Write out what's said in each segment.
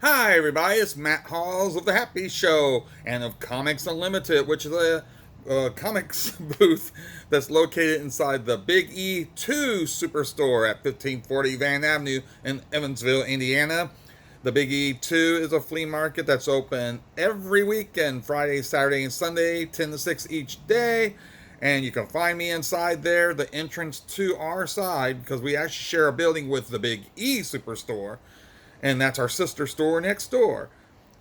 Hi, everybody. It's MattHawes of The Happy Show and of Comics Unlimited, which is a comics booth that's located inside the Big E2 Superstore at 1540 Van Avenue in Evansville, Indiana. The Big E2 is a flea market that's open every weekend, Friday, Saturday, and Sunday, 10 to 6 each day. And you can find me inside there, the entrance to our side, because we actually share a building with the Big E Superstore, and that's our sister store next door.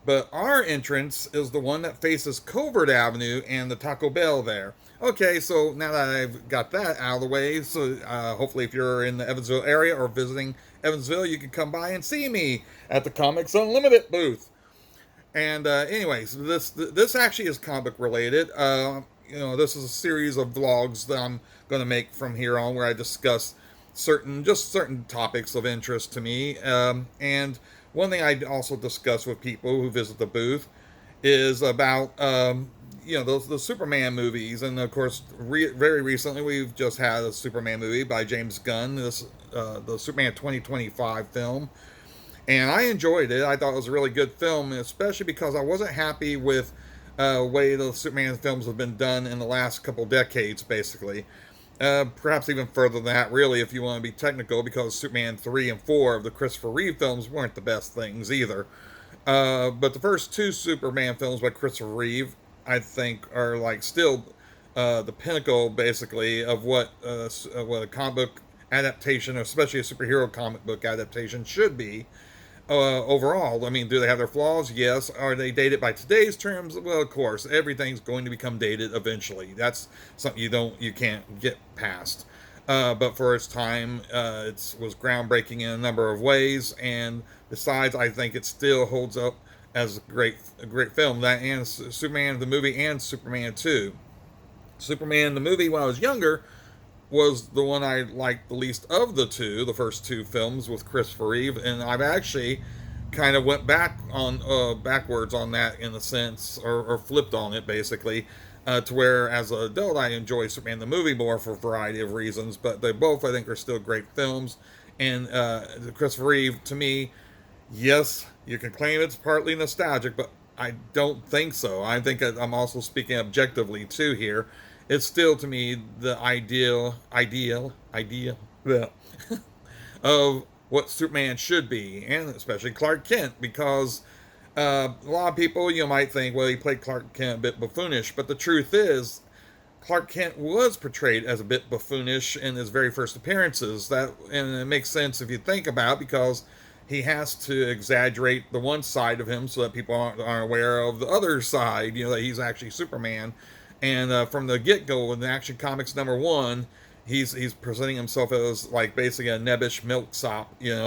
But our entrance is the one that faces Covert Avenue and the Taco Bell there. Okay, so now that I've got that out of the way, so hopefully if you're in the Evansville area or visiting Evansville, you can come by and see me at the Comics Unlimited booth. And anyways, this actually is comic related. This is a series of vlogs that I'm going to make from here on, where I discuss certain topics of interest to me. And one thing I also discuss with people who visit the booth is about the Superman movies, and of course, very recently we've just had a Superman movie by James Gunn, the Superman 2025 film, and I enjoyed it. I thought it was a really good film, especially because I wasn't happy with the way the Superman films have been done in the last couple decades, basically. Perhaps even further than that, really, if you want to be technical, because Superman 3 and 4 of the Christopher Reeve films weren't the best things either. But the first two Superman films by Christopher Reeve, I think, are like still the pinnacle, basically, of what a comic book adaptation, especially a superhero comic book adaptation, should be. Overall, I mean, do they have their flaws? Yes. Are they dated by today's terms? Well, of course, everything's going to become dated eventually. That's something you can't get past. But for its time, it was groundbreaking in a number of ways, and besides, I think it still holds up as a great film. That and Superman the movie and Superman 2. Superman the movie, when I was younger, was the one I liked the least of the two, the first two films with Christopher Reeve, and I've actually kind of went backwards on that in a sense, or flipped on it basically, to where as an adult I enjoy Superman the movie more for a variety of reasons, but they both I think are still great films, and Christopher Reeve to me, yes, you can claim it's partly nostalgic, but I don't think so. I think I'm also speaking objectively too here. It's still to me the ideal yeah, of what Superman should be, and especially Clark Kent, because a lot of people might think, well, he played Clark Kent a bit buffoonish, but the truth is, Clark Kent was portrayed as a bit buffoonish in his very first appearances. And it makes sense if you think about it, because he has to exaggerate the one side of him so that people aren't aware of the other side. That he's actually Superman. And from the get-go, in the Action Comics #1, he's presenting himself as like basically a nebbish milksop, keeping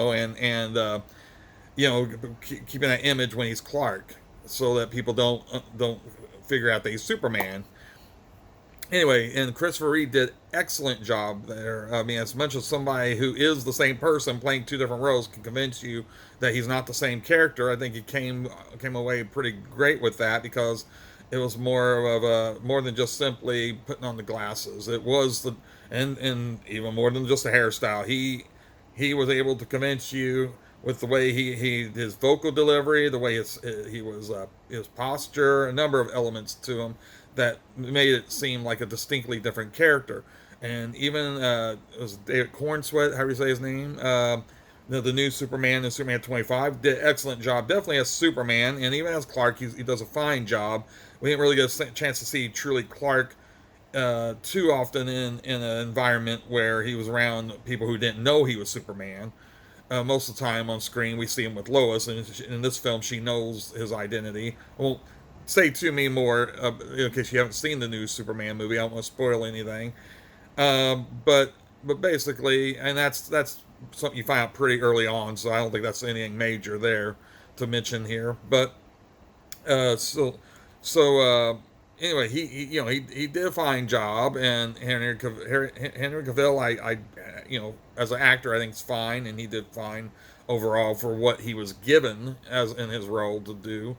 that image when he's Clark, so that people don't figure out that he's Superman. Anyway, and Christopher Reeve did excellent job there. I mean, as much as somebody who is the same person playing two different roles can convince you that he's not the same character, I think he came away pretty great with that, because it was more than just simply putting on the glasses. It was and even more than just a hairstyle. He was able to convince you with the way his vocal delivery, the way his posture, a number of elements to him that made it seem like a distinctly different character. And even it was David Cornsweet, how do you say his name? The new Superman in Superman 25 did an excellent job. Definitely as Superman, and even as Clark, he does a fine job. We didn't really get a chance to see truly Clark too often in an environment where he was around people who didn't know he was Superman. Most of the time on screen, we see him with Lois, and in this film, she knows his identity. I won't say too many more in case you haven't seen the new Superman movie. I don't want to spoil anything. But basically, and that's something you find out pretty early on, so I don't think that's anything major there to mention here. But so anyway, he did a fine job, and Henry Cavill, I as an actor, I think it's fine, and he did fine overall for what he was given as in his role to do.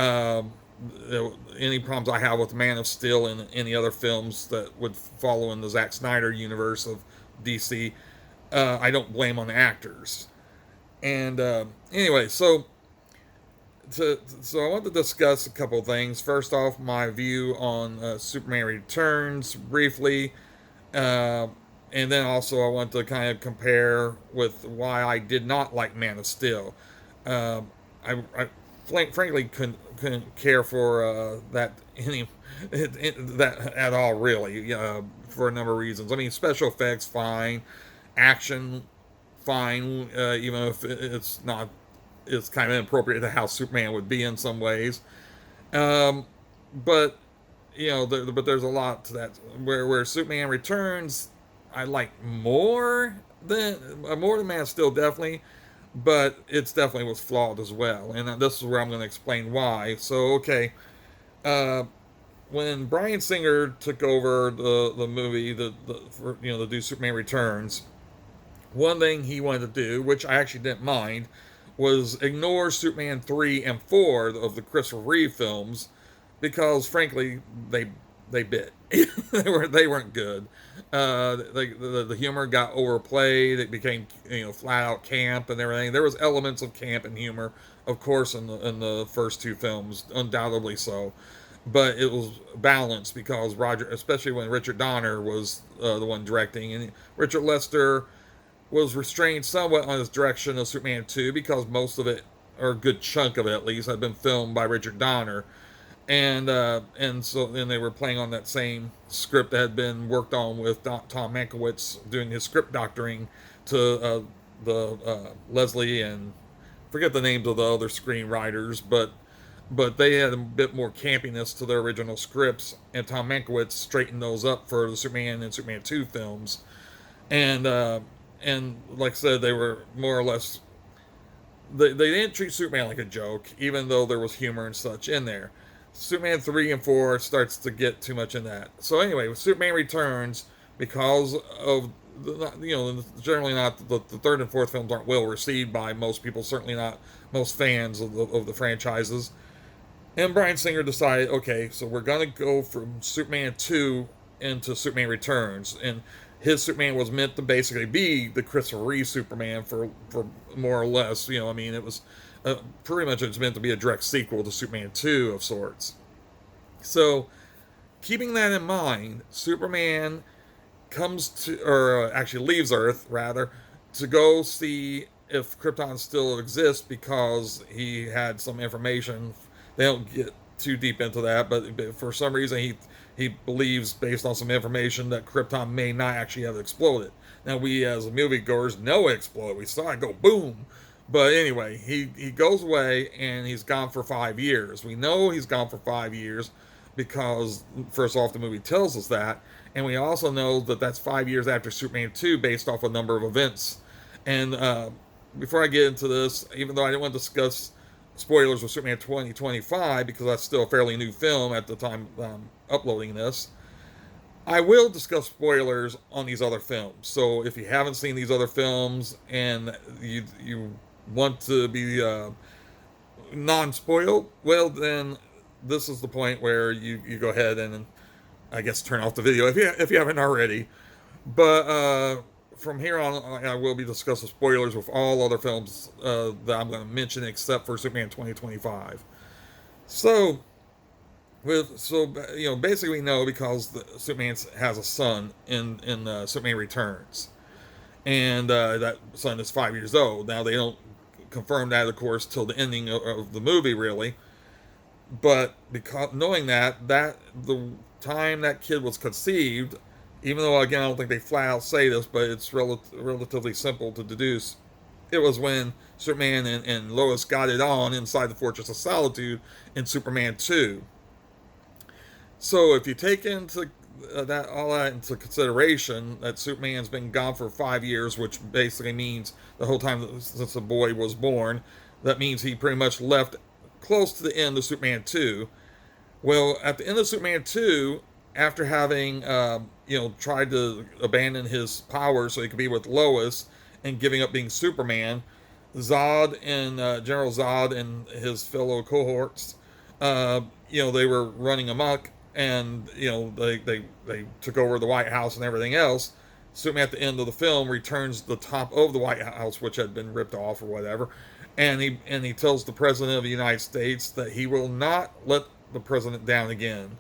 Um, any problems I have with Man of Steel and any other films that would follow in the Zack Snyder universe of DC, I don't blame on the actors. And anyway, so So I want to discuss a couple of things. First off, my view on Superman Returns briefly, uh, and then also I want to kind of compare with why I did not like Man of Steel. Uh, I frankly couldn't care for that that at all, really, for a number of reasons. I mean, special effects fine, action fine, even if it's not, it's kind of inappropriate to how Superman would be in some ways. Um, but but there's a lot to that. Where Superman Returns, I like more than Man of Steel, definitely, but it's definitely was flawed as well. And this is where I'm going to explain why. So okay, uh, when Bryan Singer took over the movie, to do Superman Returns, one thing he wanted to do, which I actually didn't mind, was ignore Superman 3 and 4 of the Christopher Reeve films because, frankly, they bit. They weren't good. The humor got overplayed. It became flat out camp and everything. There was elements of camp and humor, of course, in the first two films, undoubtedly so. But it was balanced because Roger, especially when Richard Donner was the one directing, and Richard Lester was restrained somewhat on his direction of Superman 2 because most of it, or a good chunk of it at least, had been filmed by Richard Donner. And so then they were playing on that same script that had been worked on with Tom Mankiewicz doing his script doctoring to the Leslie and forget the names of the other screenwriters, but they had a bit more campiness to their original scripts, and Tom Mankiewicz straightened those up for the Superman and Superman 2 films. And like I said, they were more or less, they didn't treat Superman like a joke, even though there was humor and such in there. Superman 3 and 4 starts to get too much in that. So anyway, with Superman Returns, because of generally not the third and fourth films aren't well received by most people, certainly not most fans of the franchises. And Bryan Singer decided, okay, so we're gonna go from Superman 2 into Superman Returns, and his Superman was meant to basically be the Christopher Reeve Superman for more or less. I mean, it was pretty much it's meant to be a direct sequel to Superman 2 of sorts. So, keeping that in mind, Superman comes to, or actually leaves Earth, rather, to go see if Krypton still exists because he had some information. They don't get too deep into that, but for some reason he believes, based on some information, that Krypton may not actually have exploded. Now, we as moviegoers know it exploded. We saw it go boom. But anyway, he goes away and he's gone for 5 years. We know he's gone for 5 years because, first off, the movie tells us that. And we also know that that's 5 years after Superman 2 based off a number of events. And before I get into this, even though I didn't want to discuss spoilers with Superman 2025 because that's still a fairly new film at the time uploading this, I will discuss spoilers on these other films. So if you haven't seen these other films and you want to be non-spoiled, well then this is the point where you go ahead and I guess turn off the video if you haven't already. But from here on, I will be discussing spoilers with all other films that I'm going to mention except for Superman 2025. So basically we know because Superman has a son in Superman Returns, and that son is 5 years old. Now they don't confirm that, of course, till the ending of the movie, really. But because knowing that the time that kid was conceived, even though again I don't think they flat out say this, but it's relatively simple to deduce, it was when Superman and Lois got it on inside the Fortress of Solitude in Superman 2. So if you take into all that into consideration, that Superman's been gone for 5 years, which basically means the whole time since the boy was born, that means he pretty much left close to the end of Superman 2. Well, at the end of Superman 2, after having tried to abandon his power so he could be with Lois and giving up being Superman, Zod and General Zod and his fellow cohorts, they were running amok, and they took over the White House and everything else. Superman at the end of the film returns to the top of the White House, which had been ripped off or whatever, and he tells the president of the United States that he will not let the president down again.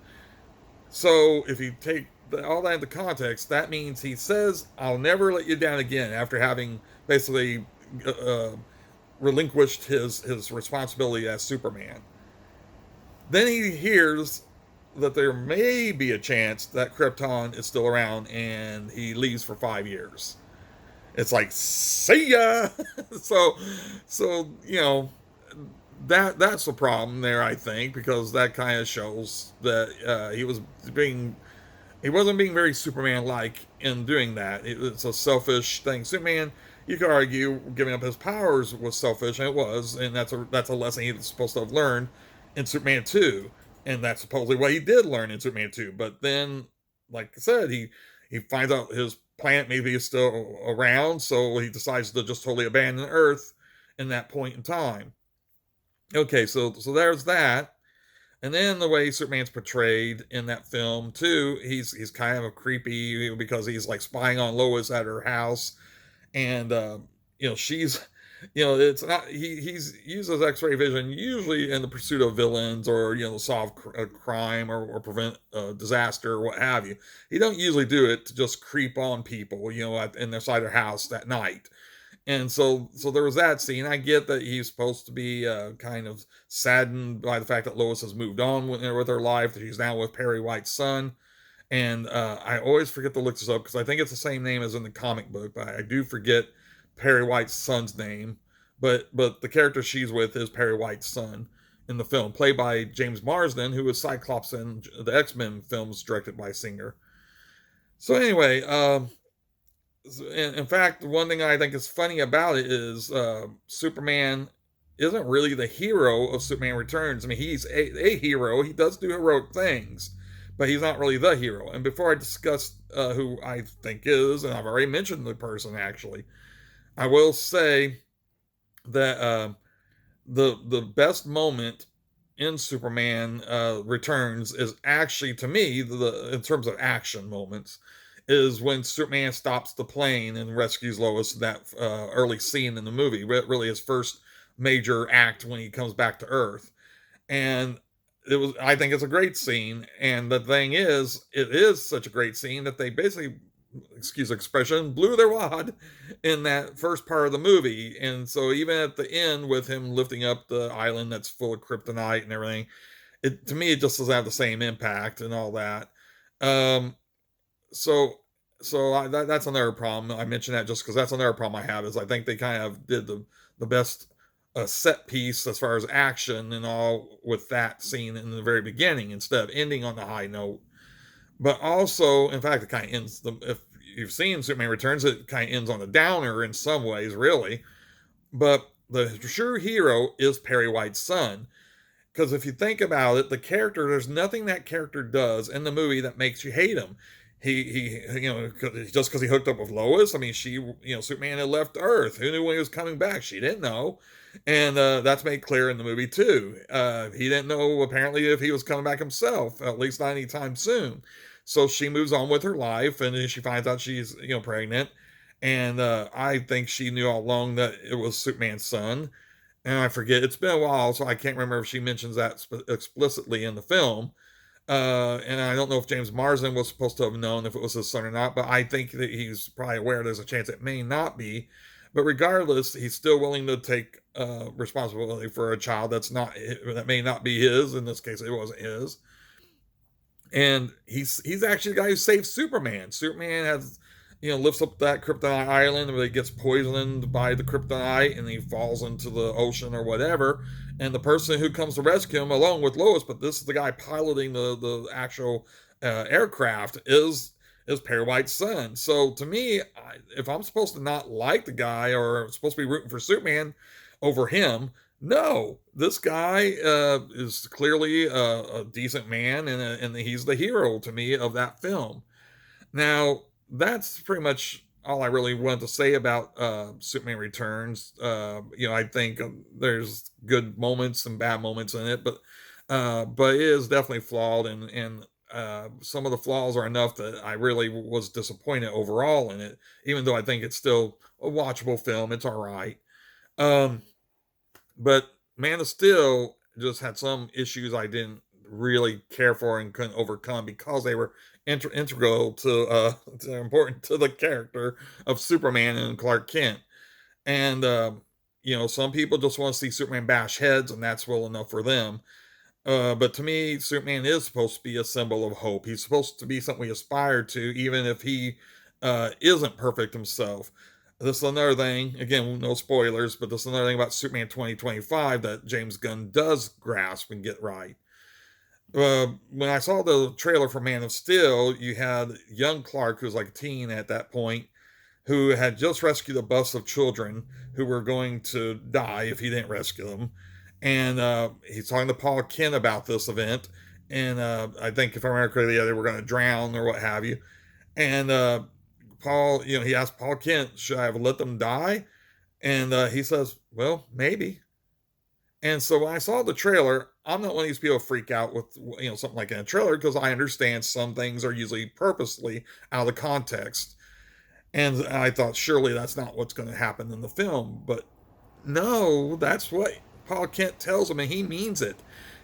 So if you take all that into context, that means he says, "I'll never let you down again," after having basically uh, relinquished his responsibility as Superman. Then he hears that there may be a chance that Krypton is still around, and he leaves for 5 years. It's like, see ya. so, that's the problem there, I think, because that kind of shows that he wasn't being very Superman like in doing that. It's a selfish thing. Superman, you could argue, giving up his powers was selfish, and it was, and that's a lesson he's supposed to have learned in Superman 2, and that's supposedly what he did learn in Superman 2. But then, like I said, he finds out his planet maybe is still around, so he decides to just totally abandon Earth in that point in time. Okay, so there's that. And then the way Superman's portrayed in that film too, he's kind of a creepy because he's like spying on Lois at her house, and she's, it's not he's uses X-ray vision usually in the pursuit of villains or solve a crime or prevent a disaster or what have you. He don't usually do it to just creep on people, in their side of their house that night. And so there was that scene. I get that he's supposed to be kind of saddened by the fact that Lois has moved on with her life, that she's now with Perry White's son. And I always forget to look this up because I think it's the same name as in the comic book, but I do forget Perry White's son's name. But the character she's with is Perry White's son in the film, played by James Marsden, who was Cyclops in the X-Men films directed by Singer. So anyway, in fact, one thing I think is funny about it is Superman isn't really the hero of Superman Returns. I mean, he's a hero. He does do heroic things, but he's not really the hero. And before I discuss who I think is, and I've already mentioned the person actually, I will say that the best moment in Superman Returns is actually, to me, in terms of action moments, is when Superman stops the plane and rescues Lois. That early scene in the movie, really his first major act when he comes back to Earth, and I think it's a great scene. And the thing is, it is such a great scene that they basically, excuse the expression, blew their wad in that first part of the movie. And so even at the end, with him lifting up the island that's full of kryptonite and everything, to me it just doesn't have the same impact and all that. Um, so that's another problem. I mentioned that just because that's another problem I have, is I think they kind of did the best set piece as far as action and all with that scene in the very beginning instead of ending on the high note. But also, in fact, it kind of ends, if you've seen Superman Returns, it kind of ends on a downer in some ways, really. But the true hero is Perry White's son. Because if you think about it, the character, there's nothing that character does in the movie that makes you hate him. Just because he hooked up with Lois. I mean, Superman had left Earth. Who knew when he was coming back? She didn't know. And that's made clear in the movie too. He didn't know apparently if he was coming back himself, at least not anytime soon. So she moves on with her life, and then she finds out she's pregnant. And I think she knew all along that it was Superman's son. And I forget, it's been a while, so I can't remember if she mentions that explicitly in the film. And I don't know if James Marsden was supposed to have known if it was his son or not, but I think that he's probably aware there's a chance it may not be. But regardless, he's still willing to take responsibility for a child that may not be his. In this case, it wasn't his. And he's actually the guy who saved Superman. Superman has, lifts up that kryptonite island where he gets poisoned by the kryptonite and he falls into the ocean or whatever. And the person who comes to rescue him, along with Lois, but this is the guy piloting the actual aircraft, is Perry White's son. So to me, if I'm supposed to not like the guy or supposed to be rooting for Superman over him, no, this guy is clearly a decent man, and he's the hero to me of that film. Now, that's pretty much all I really wanted to say about Superman Returns. I think there's good moments and bad moments in it, but it is definitely flawed, and some of the flaws are enough that I really was disappointed overall in it. Even though I think it's still a watchable film, it's all right. Um, But Man of Steel just had some issues I didn't really care for and couldn't overcome because they were integral to important to the character of Superman and Clark Kent. And some people just want to see Superman bash heads, and that's well enough for them. But to me, Superman is supposed to be a symbol of hope. He's supposed to be something we aspire to, even if he isn't perfect himself. This is another thing, again, no spoilers, but this is another thing about Superman 2025 that James Gunn does grasp and get right. When I saw the trailer for Man of Steel, you had young Clark, who was like a teen at that point, who had just rescued a bus of children who were going to die if he didn't rescue them. And he's talking to Paul Kent about this event. And I think, if I remember correctly, they were going to drown or what have you. And Paul, he asked Paul Kent, should I have let them die? And he says, well, maybe. And so when I saw the trailer, I'm not one of these people freak out with something like in a trailer, because I understand some things are usually purposely out of context. And I thought, surely that's not what's going to happen in the film. But no, that's what Paul Kent tells him, and he means it.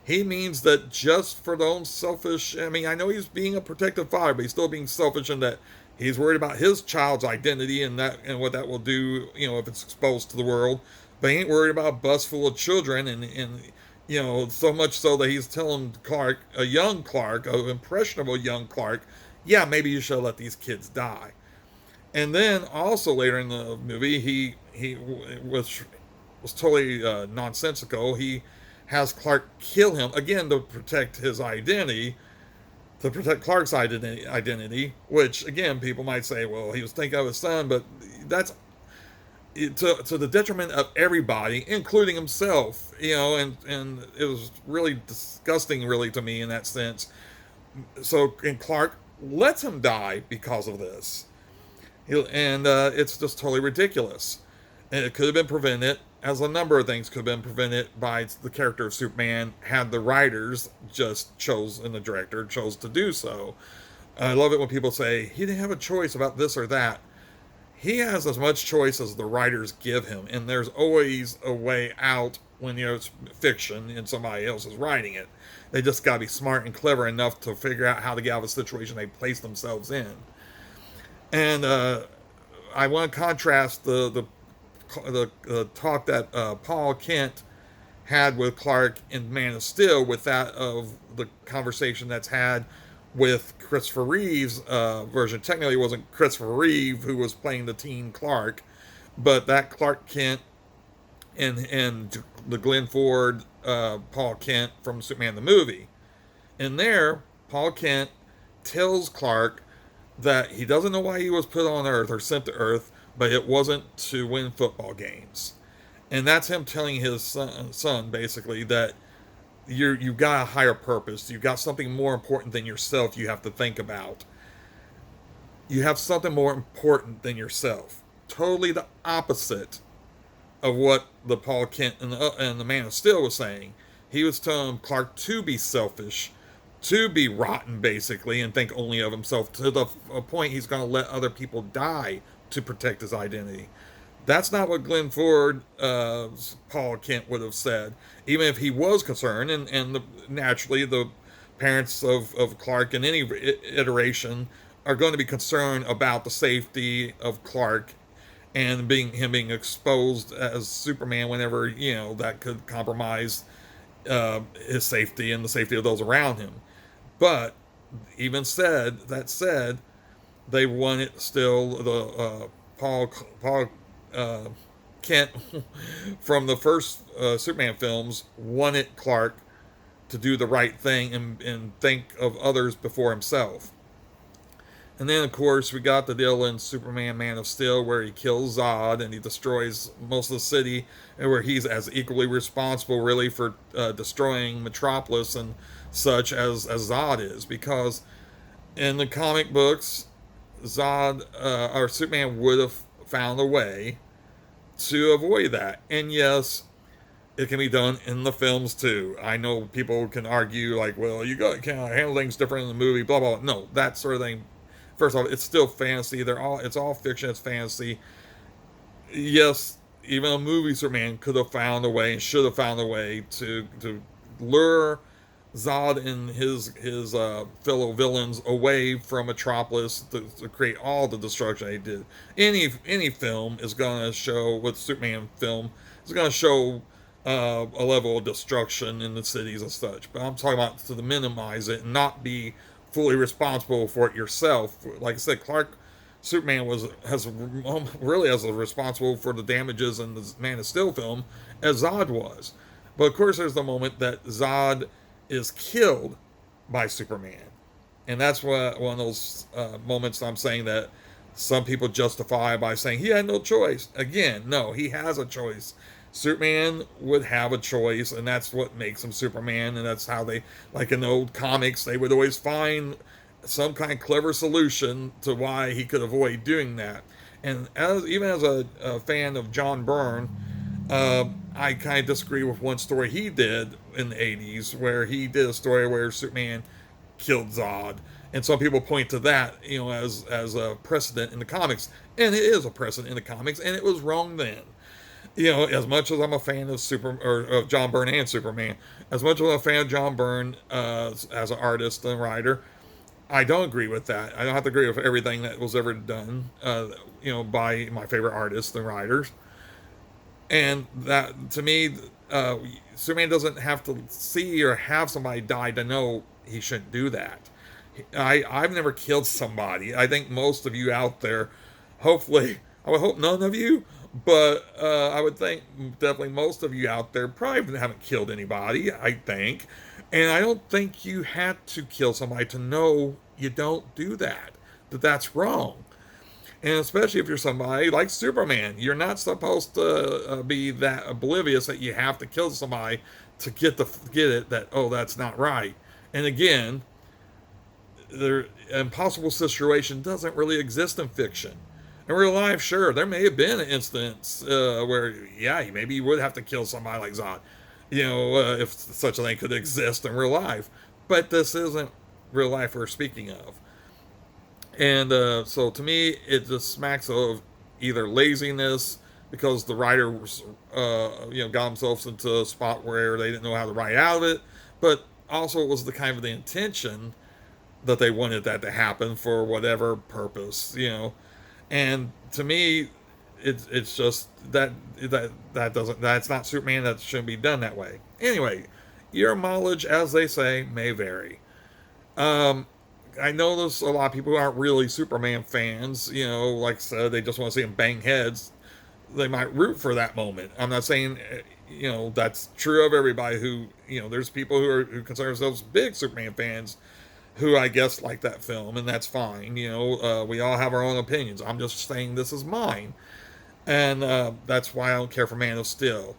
He means that just for their own selfish, I mean, I know he's being a protective father, but he's still being selfish in that he's worried about his child's identity and what that will do, if it's exposed to the world. But he ain't worried about a bus full of children, and so much so that he's telling Clark, a young Clark, an impressionable young Clark, yeah, maybe you should let these kids die. And then also later in the movie, he was totally nonsensical. He has Clark kill him again to protect his identity, to protect Clark's identity. Which again, people might say, well, he was thinking of his son, but that's to the detriment of everybody, including himself. And it was really disgusting, really, to me in that sense. And Clark lets him die because of this. And it's just totally ridiculous. And it could have been prevented, as a number of things could have been prevented by the character of Superman had the writers just chose, and the director chose to do so. I love it when people say he didn't have a choice about this or that. He has as much choice as the writers give him, and there's always a way out when it's fiction and somebody else is writing it. They just got to be smart and clever enough to figure out how to get out of a situation they place themselves in. And I want to contrast the talk that Paul Kent had with Clark in Man of Steel with that of the conversation that's had with Christopher Reeve's version. Technically, it wasn't Christopher Reeve who was playing the teen Clark, but that Clark Kent and the Glenn Ford Paul Kent from Superman the movie. In there, Paul Kent tells Clark that he doesn't know why he was put on Earth or sent to Earth, but it wasn't to win football games. And that's him telling his son basically that you've got a higher purpose. You've got something more important than yourself you have to think about. You have something more important than yourself. Totally the opposite of what the Paul Kent and the Man of Steel was saying. He was telling Clark to be selfish, to be rotten, basically, and think only of himself, to the point he's going to let other people die to protect his identity. That's not what Glenn Ford, Paul Kent would have said, even if he was concerned. And naturally, the parents of Clark in any iteration are going to be concerned about the safety of Clark and him being exposed as Superman whenever that could compromise his safety and the safety of those around him. But even said, they wanted still the Paul Kent from the first Superman films wanted Clark to do the right thing and think of others before himself. And then, of course, we got the deal in Superman Man of Steel where he kills Zod and he destroys most of the city, and where he's as equally responsible, really, for destroying Metropolis and such as Zod is. Because in the comic books, Zod, or Superman would have found a way to avoid that. And yes, it can be done in the films too. I know people can argue, like, well, can handle things different in the movie, blah, blah, blah. No, that sort of thing. First off, it's still fantasy. It's all fiction. It's fantasy. Yes, even a movie Superman could have found a way and should have found a way to lure Zod and his fellow villains away from Metropolis to create all the destruction they did. Any film is gonna show, with Superman film, is gonna show a level of destruction in the cities and such. But I'm talking about to minimize it and not be fully responsible for it yourself. Like I said, Superman has really as responsible for the damages in the Man of Steel film as Zod was. But of course, there's the moment that Zod is killed by Superman, and that's what one of those moments I'm saying that some people justify by saying he had no choice. Again, no, he has a choice. Superman would have a choice, and that's what makes him Superman, and that's how they, like in the old comics, they would always find some kind of clever solution to why he could avoid doing that. And even as a fan of John Byrne, I kind of disagree with one story he did in the 80s, where he did a story where Superman killed Zod. And some people point to that, as a precedent in the comics. And it is a precedent in the comics, and it was wrong then. As much as I'm a fan of John Byrne and Superman, as much as I'm a fan of John Byrne as an artist and writer, I don't agree with that. I don't have to agree with everything that was ever done, by my favorite artists and writers. And that, to me, Superman doesn't have to see or have somebody die to know he shouldn't do that. I've never killed somebody. I think most of you out there, hopefully, I would hope none of you, but I would think definitely most of you out there probably haven't killed anybody, I think. And I don't think you had to kill somebody to know you don't do that, that's wrong. And especially if you're somebody like Superman, you're not supposed to be that oblivious that you have to kill somebody to get it that, oh, that's not right. And again, the impossible situation doesn't really exist in fiction. In real life, sure, there may have been an instance where, yeah, maybe you would have to kill somebody like Zod, if such a thing could exist in real life. But this isn't real life we're speaking of. And so to me, it just smacks of either laziness because the writer got themselves into a spot where they didn't know how to write out of it, but also it was the kind of the intention that they wanted that to happen for whatever purpose, And to me, it's just that that's not Superman. That shouldn't be done that way. Anyway, your mileage, as they say, may vary. I know there's a lot of people who aren't really Superman fans. Like I said, they just want to see him bang heads. They might root for that moment. I'm not saying, that's true of everybody who, there's people who consider themselves big Superman fans who I guess like that film, and that's fine. We all have our own opinions. I'm just saying this is mine. And that's why I don't care for Man of Steel.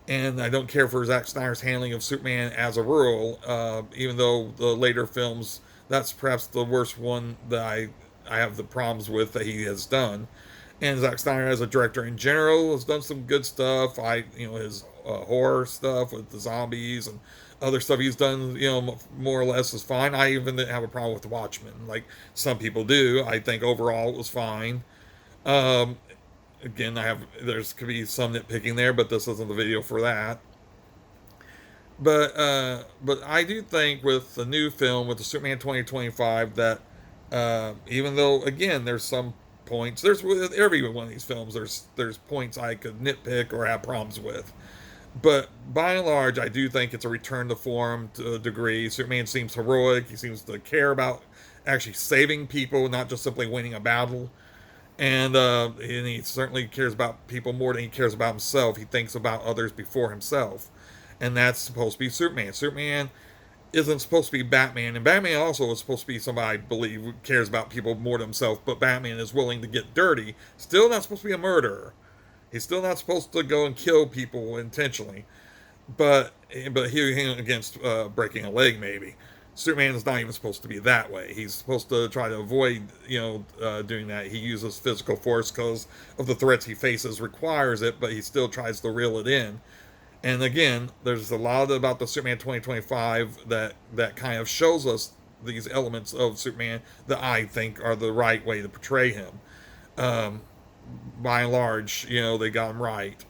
And I don't care for Zack Snyder's handling of Superman as a rule, even though the later films, that's perhaps the worst one that I have the problems with that he has done. And Zack Snyder, as a director in general, has done some good stuff. His horror stuff with the zombies and other stuff he's done, more or less is fine. I even didn't have a problem with Watchmen, like some people do. I think overall it was fine. Again, could be some nitpicking there, but this isn't the video for that. But I do think with the new film, with the Superman 2025, that even though, again, there's some points, with every one of these films, there's points I could nitpick or have problems with. But by and large, I do think it's a return to form to a degree. Superman seems heroic. He seems to care about actually saving people, not just simply winning a battle. And he certainly cares about people more than he cares about himself. He thinks about others before himself. And that's supposed to be Superman. Superman isn't supposed to be Batman. And Batman also is supposed to be somebody, I believe, who cares about people more than himself. But Batman is willing to get dirty. Still not supposed to be a murderer. He's still not supposed to go and kill people intentionally. But he against breaking a leg, maybe. Superman is not even supposed to be that way. He's supposed to try to avoid, doing that. He uses physical force because of the threats he faces requires it, but he still tries to reel it in. And again, there's a lot about the Superman 2025 that kind of shows us these elements of Superman that I think are the right way to portray him. By and large, they got him right.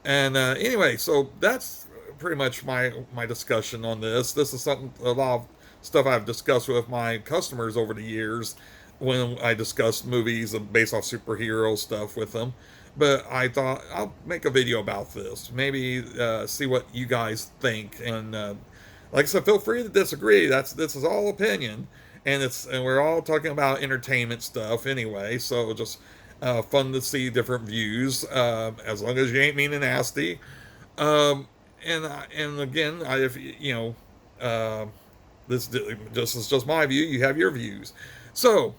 And anyway, so that's pretty much my discussion on this. This is something a lot of stuff I've discussed with my customers over the years when I discuss movies based off superhero stuff with them. But I thought I'll make a video about this. Maybe see what you guys think. And like I said, feel free to disagree. This is all opinion, and we're all talking about entertainment stuff anyway. So just fun to see different views, as long as you ain't mean and nasty. And again, if you know, this is just my view. You have your views. So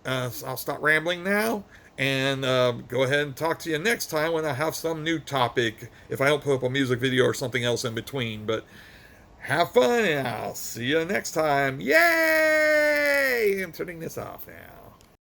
I'll stop rambling now and go ahead and talk to you next time when I have some new topic. If I don't put up a music video or something else in between, but have fun and I'll see you next time. Yay! I'm turning this off now.